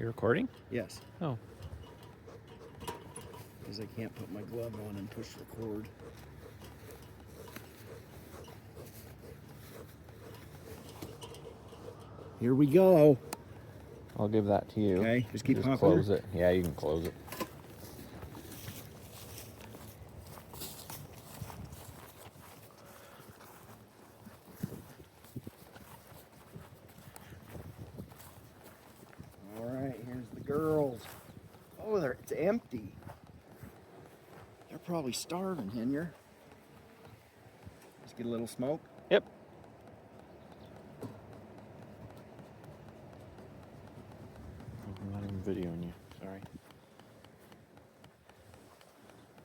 You recording? Yes. Oh. Because I can't put my glove on and push record. Here we go. I'll give that to you. Okay, just keep popping close her. it. Yeah, you can close it. All right, here's the girls. Oh, it's empty. They're probably starving, Henry. Just get a little smoke. Yep. I'm not even videoing you. Sorry.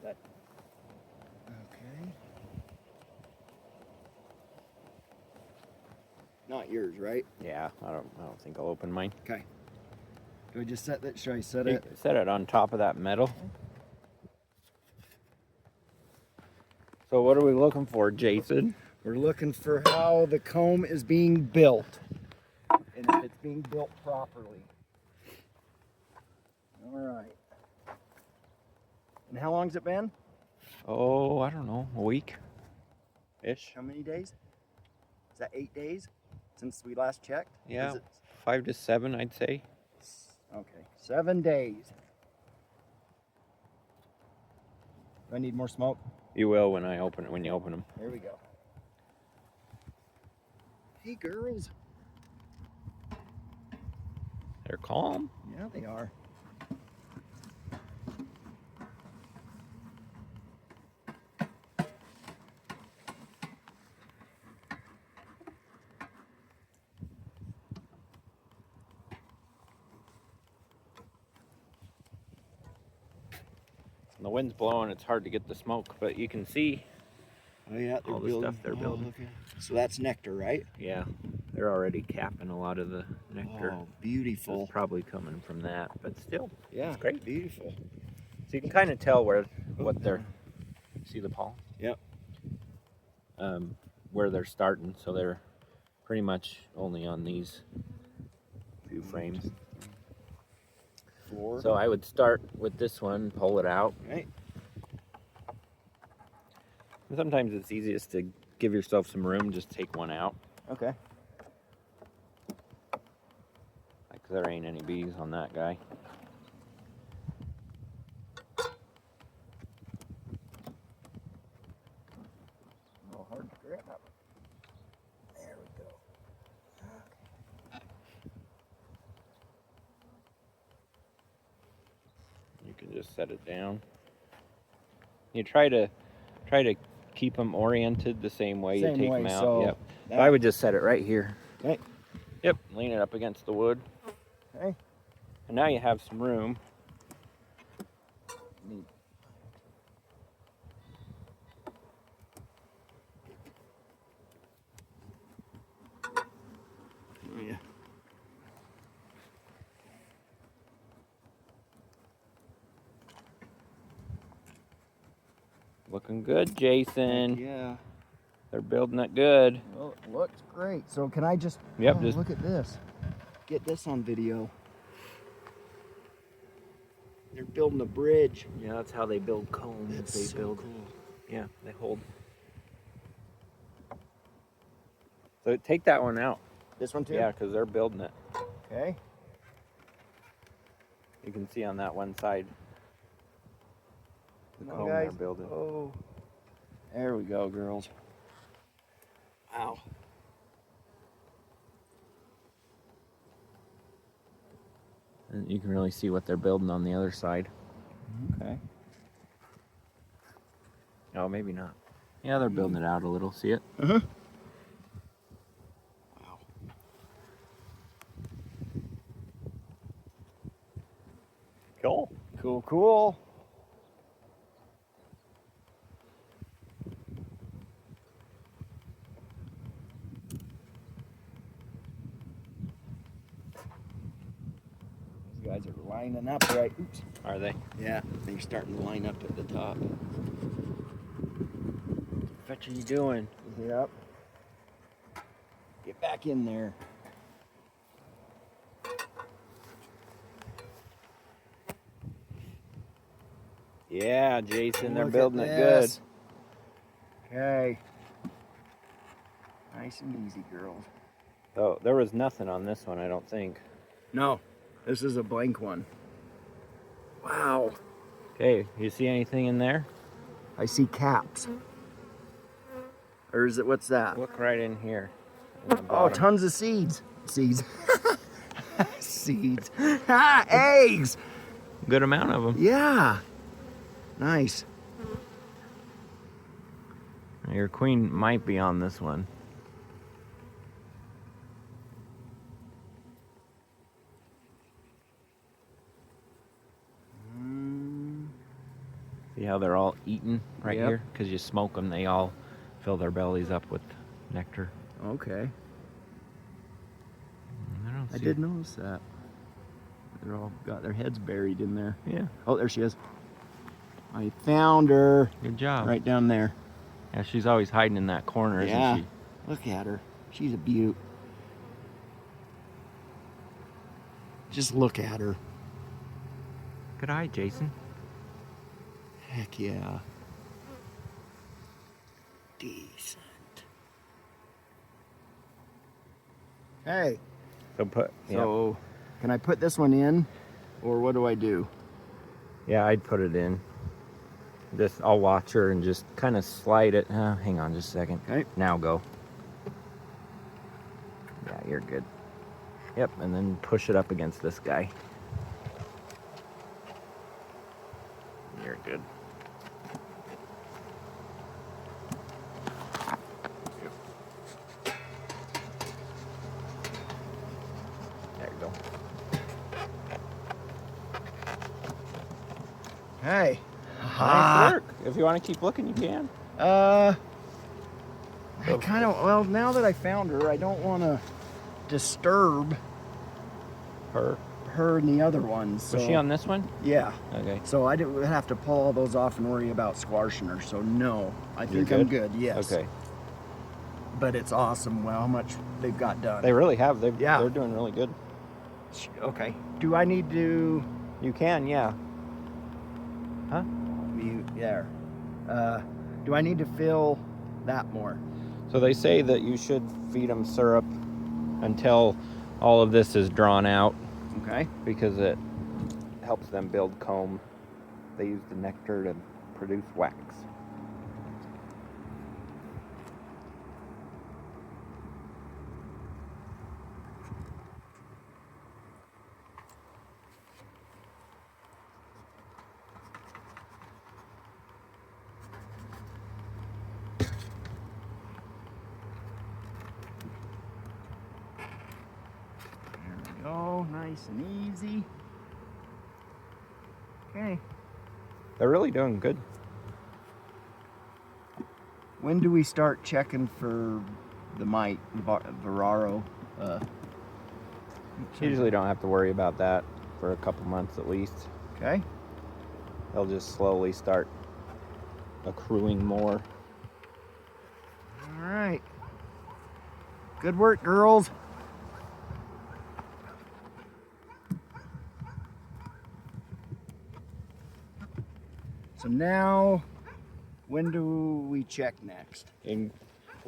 Okay. Not yours, right? Yeah, I don't think I'll open mine. Okay. Do I just set that? Should I set You it? set it on top of that metal. So what are we looking for, Jason? We're looking for how the comb is being built and if it's being built properly. All right. And how long's it been? Oh, I don't know, a week-ish. How many days? Is that 8 days since we last checked? Yeah, 5 to 7, I'd say. Okay, 7 days. Do I need more smoke? You will when you open them. There we go. Hey, girls. They're calm. Yeah, they are. The wind's blowing, it's hard to get the smoke, but you can see Oh yeah, they're all the building. stuff they're building. Okay. So that's nectar, right? Yeah, they're already capping a lot of the nectar. Oh, beautiful. It's probably coming from that, but still, Yeah, it's great. Beautiful. So you can kind of tell what they're, see the pollen? Yep. Where they're starting, so they're pretty much only on these few frames. 4. So I would start with this one, pull it out. Right. And sometimes it's easiest to give yourself some room, just take one out. Okay. Like there ain't any bees on that guy. A little hard to grab. There we go. You can just set it down. You try to keep them oriented the same way you take them out. So yep. I would just set it right here. Okay. Yep. Lean it up against the wood. Okay. And now you have some room. Neat. Oh yeah. Looking good, Jason. Yeah. They're building it good. Well, it looks great. So can I just? Yep. Oh, Just look at this. Get this on video. They're building a bridge. yeah, that's how they build combs. That's They so build. cool. Yeah, they hold. So take that one out. This one too? Yeah, because they're building it. Okay. You can see on that one side the Come on, comb guys. they're building. Oh. There we go, girls. Wow. And you can really see what they're building on the other side. Okay. Oh, maybe not. Yeah, they're building it out a little. See it? Uh-huh. Wow. Cool. Cool, cool. These guys are lining up right. Oops. Are they? Yeah, they're starting to line up at the top. What are you doing? Yep. Get back in there. Yeah, Jason, they're Look building at it good. this. Okay. Nice and easy, girls. Oh, there was nothing on this one, I don't think. No, this is a blank one. Wow. Okay, you see anything in there? I see caps. Or is it, what's that? Look right in here. Oh, tons of seeds. Seeds. Seeds. Ah, eggs. Good amount of them. Yeah. Nice. Your queen might be on this one. See how they're all eating right Yep. here? Because you smoke them, they all fill their bellies up with nectar. Okay. I see did notice that. They're all got their heads buried in there. Yeah. Oh, there she is. I found her. Good job. Right down there. Yeah, she's always hiding in that corner, Yeah. isn't Look at her. She's a beaut. Just look at her. she? Good eye, Jason. Heck yeah. Decent. Hey. So, can I put this one in, or what do I do? Yeah, I'd put it in. I'll watch her and just kind of slide it. Hang on just a second. Okay. Now go. Yeah, you're good. Yep, and then push it up against this guy. You're good. There you go. Hey. Nice work. If you want to keep looking, you can. I kind of, well, now that I found her, I don't want to disturb Her. and the other ones. So, Was she on this one? Yeah. Okay. So I didn't have to pull all those off and worry about squashing her. So no, I think I'm good. Yes. Okay. But it's awesome how much they've got done. They really have. They're doing really good. Okay. Do I need to? You can, yeah. Huh? There. Do I need to fill that more? So they say that you should feed them syrup until all of this is drawn out, Okay. because it helps them build comb. They use the nectar to produce wax. There we go. Nice and easy. Okay. They're really doing good. When do we start checking for the mite, Vararo? Usually don't have to worry about that for a couple months at least. Okay. They'll just slowly start accruing more. All right. Good work, girls. So now, when do we check next? In